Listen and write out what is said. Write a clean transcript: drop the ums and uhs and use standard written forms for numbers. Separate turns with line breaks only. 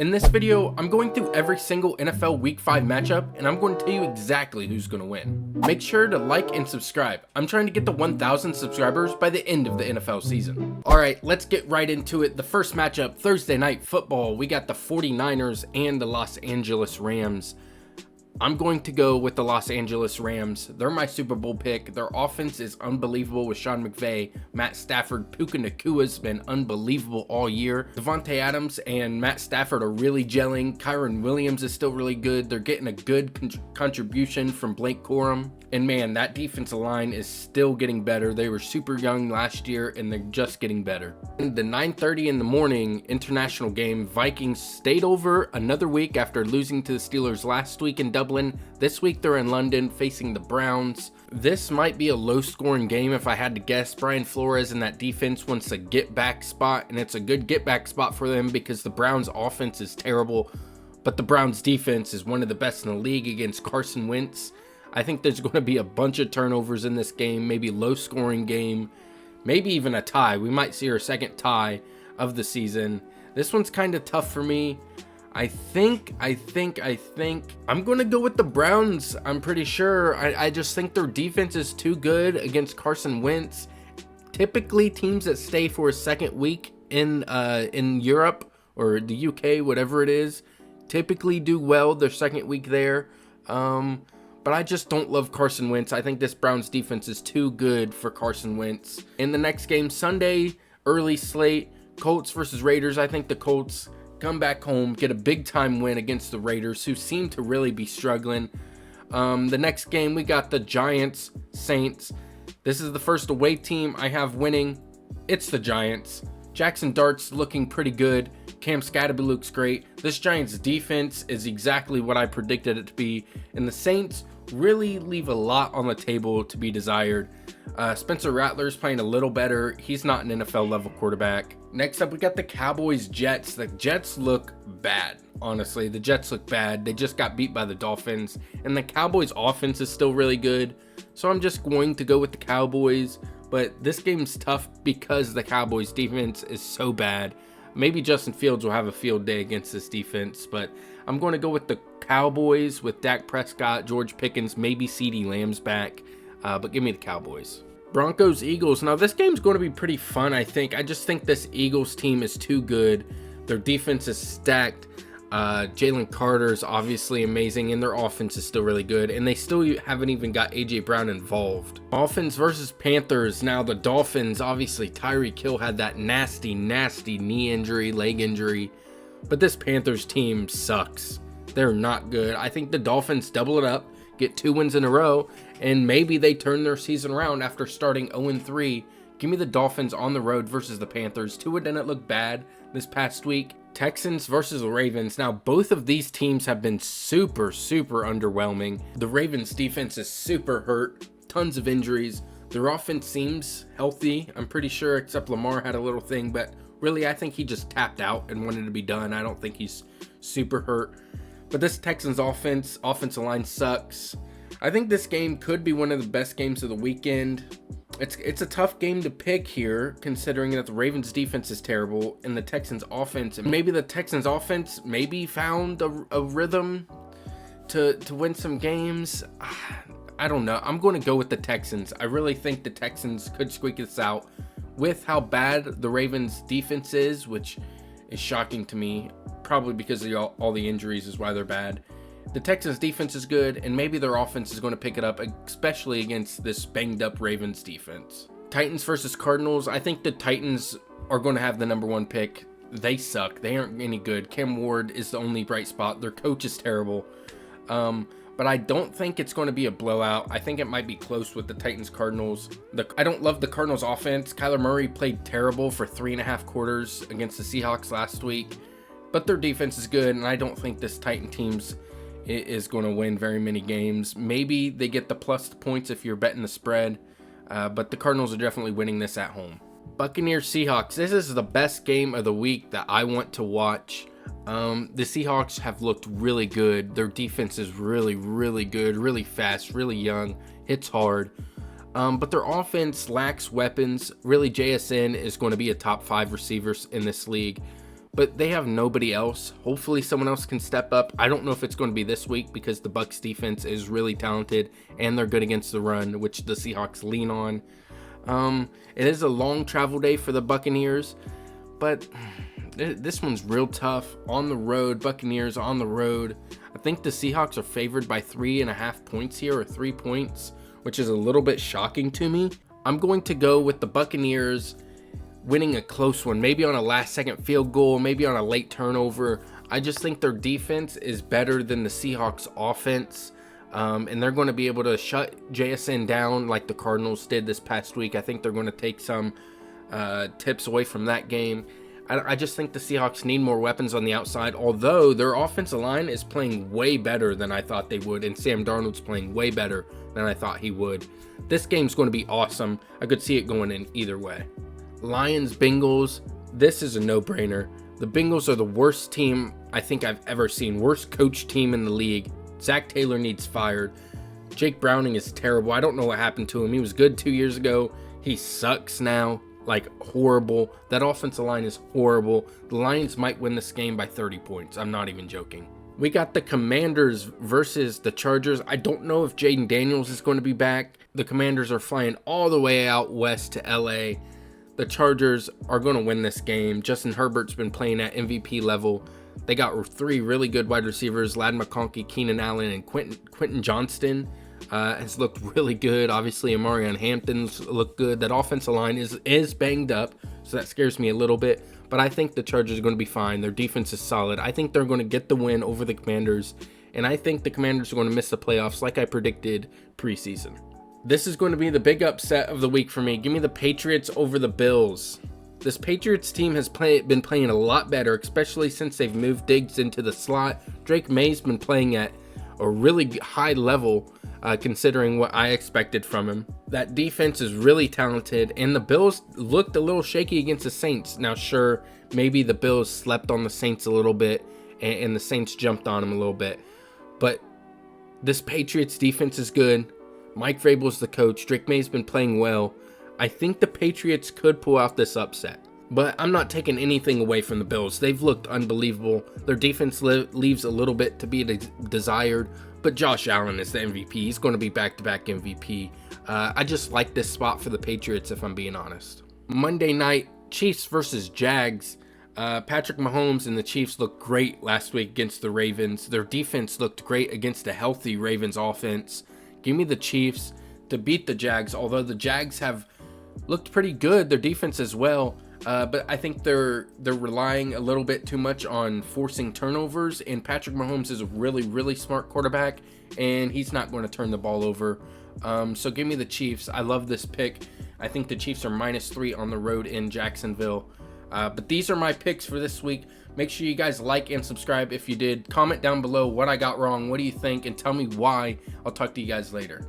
In this video, I'm going through every single NFL Week 5 matchup, and I'm going to tell you exactly who's going to win. Make sure to like and subscribe. I'm trying to get to 1,000 subscribers by the end of the NFL season. Alright, let's get right into it. The first matchup, Thursday Night Football, we got the 49ers and the Los Angeles Rams. I'm going to go with the Los Angeles Rams. They're my Super Bowl pick. Their offense is unbelievable with Sean McVay, Matt Stafford. Puka Nakua's been unbelievable all year. Devontae Adams and Matt Stafford are really gelling. Kyron Williams is still really good. They're getting a good contribution from Blake Corum. And man, that defensive line is still getting better. They were super young last year and they're just getting better. In the 9:30 in the morning international game, Vikings stayed over another week after losing to the Steelers last week in Dublin. This week they're in London facing the Browns. This might be a low scoring game if I had to guess. Brian Flores and that defense wants a get back spot, and it's a good get back spot for them because the Browns offense is terrible, but the Browns defense is one of the best in the league against Carson Wentz. I think there's going to be a bunch of turnovers in this game, maybe low scoring game, maybe even a tie. We might see our second tie of the season. This one's kind of tough for me. I think I'm going to go with the Browns. I'm pretty sure. I just think their defense is too good against Carson Wentz. Typically, teams that stay for a second week in Europe or the UK, whatever it is, typically do well their second week there. But I just don't love Carson Wentz. I think this Browns defense is too good for Carson Wentz. In the next game, Sunday, early slate, Colts versus Raiders. I think the Colts come back home, get a big time win against the Raiders, who seem to really be struggling. The next game, we got the Giants, Saints. This is the first away team I have winning. It's the Giants. Jackson Dart's looking pretty good. Cam Scatterby looks great. This Giants defense is exactly what I predicted it to be. And the Saints really leave a lot on the table to be desired. Spencer Rattler's playing a little better. He's not an NFL level quarterback. Next up, we got the Cowboys Jets. The Jets look bad. Honestly, the Jets look bad. They just got beat by the Dolphins. And the Cowboys offense is still really good. So I'm just going to go with the Cowboys. But this game's tough because the Cowboys defense is so bad. Maybe Justin Fields will have a field day against this defense, but I'm going to go with the Cowboys with Dak Prescott, George Pickens, maybe CeeDee Lamb's back, but give me the Cowboys. Broncos Eagles. Now this game's going to be pretty fun, I think. I just think this Eagles team is too good. Their defense is stacked. Jalen Carter is obviously amazing, and their offense is still really good, and they still haven't even got AJ Brown involved. Dolphins versus Panthers. Now the Dolphins, obviously Tyreek Hill had that nasty knee injury, leg injury, but this Panthers team sucks. They're not good. I think the Dolphins double it up, get 2 wins in a row, and maybe they turn their season around after starting 0-3. Give me the Dolphins on the road versus the Panthers. Tua didn't look bad this past week. Texans versus the Ravens. Now, both of these teams have been super underwhelming. The Ravens defense is super hurt. Tons of injuries. Their offense seems healthy, I'm pretty sure, except Lamar had a little thing, but really, I think he just tapped out and wanted to be done. I don't think he's super hurt. But this Texans offensive line sucks. I think this game could be one of the best games of the weekend. It's a tough game to pick here, considering that the Ravens defense is terrible and the Texans offense. And maybe the Texans offense maybe found a rhythm to win some games. I don't know. I'm going to go with the Texans. I really think the Texans could squeak this out with how bad the Ravens defense is, which is shocking to me. Probably because of all the injuries is why they're bad. The Texans defense is good, and maybe their offense is going to pick it up, especially against this banged up Ravens defense. Titans versus Cardinals. I think the Titans are going to have the number 1 pick. They suck. They aren't any good. Cam Ward is the only bright spot. Their coach is terrible. But I don't think it's going to be a blowout. I think it might be close with the Titans-Cardinals. I don't love the Cardinals offense. Kyler Murray played terrible for 3.5 quarters against the Seahawks last week. But their defense is good, and I don't think this Titan team's is going to win very many games. Maybe they get the plus points if you're betting the spread, but the Cardinals are definitely winning this at home. Buccaneers Seahawks. This is the best game of the week that I want to watch. The Seahawks have looked really good. Their defense is really good, really fast, really young, hits hard. But their offense lacks weapons. Really, JSN is going to be a top 5 receiver in this league. but they have nobody else. Hopefully someone else can step up. I don't know if it's going to be this week because the Bucs defense is really talented and they're good against the run, which the Seahawks lean on. It is a long travel day for the Buccaneers, but this one's real tough. On the road, Buccaneers on the road. I think the Seahawks are favored by 3.5 points here, or 3 points, which is a little bit shocking to me. I'm going to go with the Buccaneers winning a close one, maybe on a last-second field goal, maybe on a late turnover. I just think their defense is better than the Seahawks' offense, and they're going to be able to shut JSN down like the Cardinals did this past week. I think they're going to take some tips away from that game. I just think the Seahawks need more weapons on the outside, although their offensive line is playing way better than I thought they would, and Sam Darnold's playing way better than I thought he would. This game's going to be awesome. I could see it going in either way. Lions, Bengals, this is a no-brainer. The Bengals are the worst team I think I've ever seen. Worst coach team in the league. Zach Taylor needs fired. Jake Browning is terrible. I don't know what happened to him. He was good 2 years ago. He sucks now. Like, horrible. That offensive line is horrible. The Lions might win this game by 30 points. I'm not even joking. We got the Commanders versus the Chargers. I don't know if Jaden Daniels is going to be back. The Commanders are flying all the way out west to LA. The Chargers are going to win this game. Justin Herbert's been playing at MVP level. They got 3 really good wide receivers, Ladd McConkey, Keenan Allen, and Quentin Johnston has looked really good. Obviously, Amarian Hampton's looked good. That offensive line is banged up, so that scares me a little bit. But I think the Chargers are going to be fine. Their defense is solid. I think they're going to get the win over the Commanders, and I think the Commanders are going to miss the playoffs like I predicted preseason. This is going to be the big upset of the week for me. Give me the Patriots over the Bills. This Patriots team has been playing a lot better, especially since they've moved Diggs into the slot. Drake May's been playing at a really high level, considering what I expected from him. That defense is really talented, and the Bills looked a little shaky against the Saints. Now, sure, maybe the Bills slept on the Saints a little bit, and the Saints jumped on them a little bit. But this Patriots defense is good. Mike Vrabel's the coach. Drake May's been playing well. I think the Patriots could pull out this upset. But I'm not taking anything away from the Bills. They've looked unbelievable. Their defense leaves a little bit to be desired. But Josh Allen is the MVP. He's going to be back-to-back MVP. I just like this spot for the Patriots, if I'm being honest. Monday night, Chiefs versus Jags. Patrick Mahomes and the Chiefs looked great last week against the Ravens. Their defense looked great against a healthy Ravens offense. Give me the Chiefs to beat the Jags, although the Jags have looked pretty good, their defense as well. But I think they're relying a little bit too much on forcing turnovers, and Patrick Mahomes is a really, really smart quarterback, and he's not going to turn the ball over. So give me the Chiefs. I love this pick. I think the Chiefs are -3 on the road in Jacksonville. But these are my picks for this week. Make sure you guys like and subscribe if you did. Comment down below what I got wrong, what do you think, and tell me why. I'll talk to you guys later.